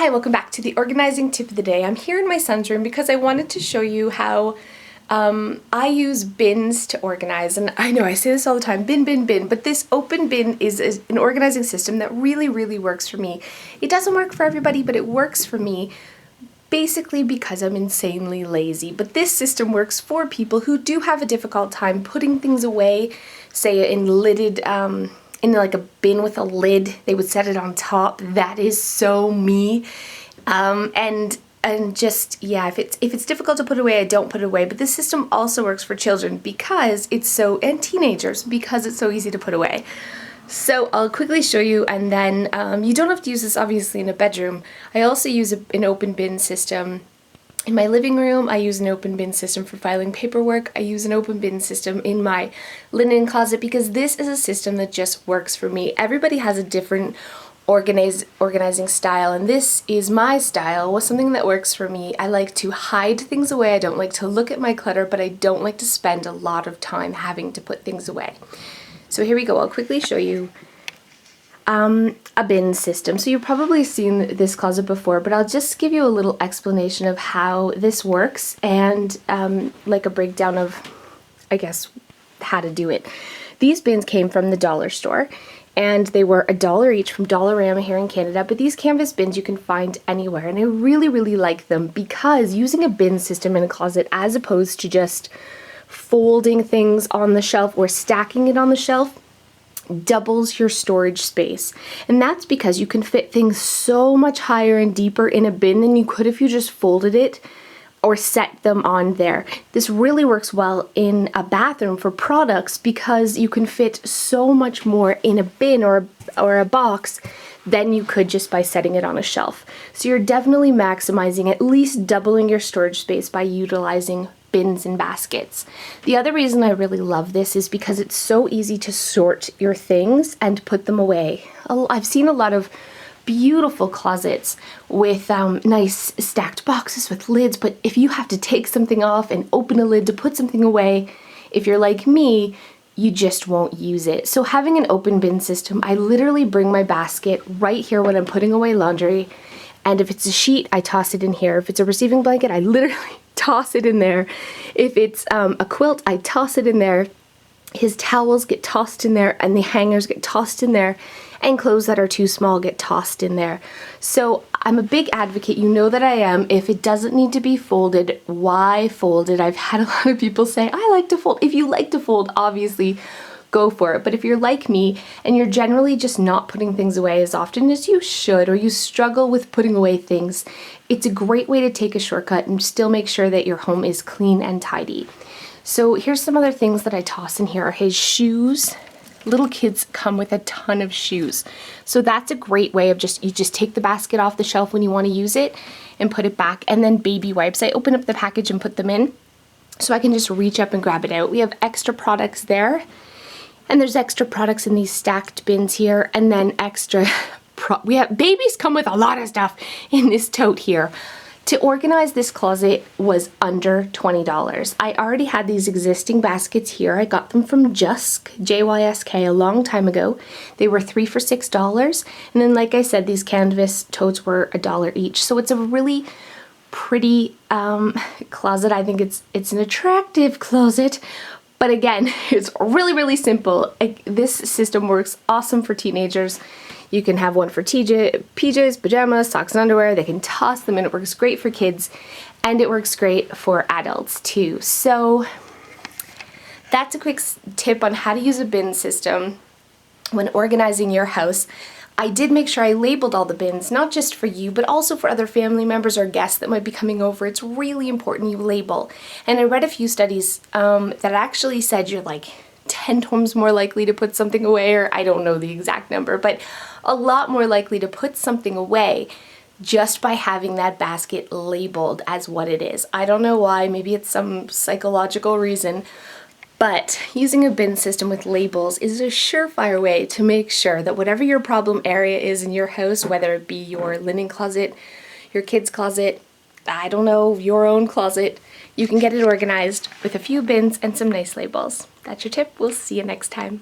Hi, welcome back to the organizing tip of the day. I'm here in my son's room because I wanted to show you how I use bins to organize. And I know I say this all the time, bin, but this open bin is an organizing system that really works for me. It doesn't work for everybody, but it works for me basically because I'm insanely lazy. But this system works for people who do have a difficult time putting things away, say in lidded, in like a bin with a lid. They would set it on top. That is so me. And just, yeah, if it's difficult to put away, I don't put it away. But this system also works for children because it's so, and teenagers, because it's so easy to put away. So I'll quickly show you, and then you don't have to use this obviously in a bedroom. I also use an open bin system in my living room. I use an open bin system for filing paperwork. I use an open bin system in my linen closet because this is a system that just works for me. Everybody has a different organizing style, and this is my style, was something that works for me. I like to hide things away. I don't like to look at my clutter, but I don't like to spend a lot of time having to put things away. So here we go. I'll quickly show you a bin system. So you've probably seen this closet before, but I'll just give you a little explanation of how this works and like a breakdown of, I guess, how to do it. These bins came from the dollar store, and they were $1 each from Dollarama here in Canada, but these canvas bins you can find anywhere, and I really like them because using a bin system in a closet as opposed to just folding things on the shelf or stacking it on the shelf doubles your storage space. And that's because you can fit things so much higher and deeper in a bin than you could if you just folded it or set them on there. This really works well in a bathroom for products because you can fit so much more in a bin or a box than you could just by setting it on a shelf. So you're definitely maximizing, at least doubling your storage space by utilizing bins and baskets. The other reason I really love this is because it's so easy to sort your things and put them away. I've seen a lot of beautiful closets with nice stacked boxes with lids, but if you have to take something off and open a lid to put something away, if you're like me, you just won't use it. So having an open bin system, I literally bring my basket right here when I'm putting away laundry, and if it's a sheet, I toss it in here. If it's a receiving blanket, I literally toss it in there. If it's a quilt, I toss it in there. His towels get tossed in there, and the hangers get tossed in there, and clothes that are too small get tossed in there. So I'm a big advocate, you know that I am. If it doesn't need to be folded, why fold it? I've had a lot of people say, I like to fold. If you like to fold, obviously go for it. But if you're like me and you're generally just not putting things away as often as you should, or you struggle with putting away things, it's a great way to take a shortcut and still make sure that your home is clean and tidy. So here's some other things that I toss in here. His shoes. Little kids come with a ton of shoes. So that's a great way of you just take the basket off the shelf when you want to use it and put it back. And then baby wipes. I open up the package and put them in so I can just reach up and grab it out. We have extra products there. And there's extra products in these stacked bins here, and then extra we have babies come with a lot of stuff in this tote here. To organize this closet was under $20. I already had these existing baskets here. I got them from Jusk, J-Y-S-K, a long time ago. They were 3 for $6. And then, like I said, these canvas totes were $1 each. So it's a really pretty closet. I think it's an attractive closet. But again, it's really simple. This system works awesome for teenagers. You can have one for PJs, pajamas, socks and underwear. They can toss them in. It works great for kids, and it works great for adults too. So that's a quick tip on how to use a bin system when organizing your house. I did make sure I labeled all the bins, not just for you, but also for other family members or guests that might be coming over. It's really important you label. And I read a few studies that actually said you're like 10 times more likely to put something away, or I don't know the exact number, but a lot more likely to put something away just by having that basket labeled as what it is. I don't know why, maybe it's some psychological reason, but using a bin system with labels is a surefire way to make sure that whatever your problem area is in your house, whether it be your linen closet, your kids' closet, I don't know, your own closet, you can get it organized with a few bins and some nice labels. That's your tip. We'll see you next time.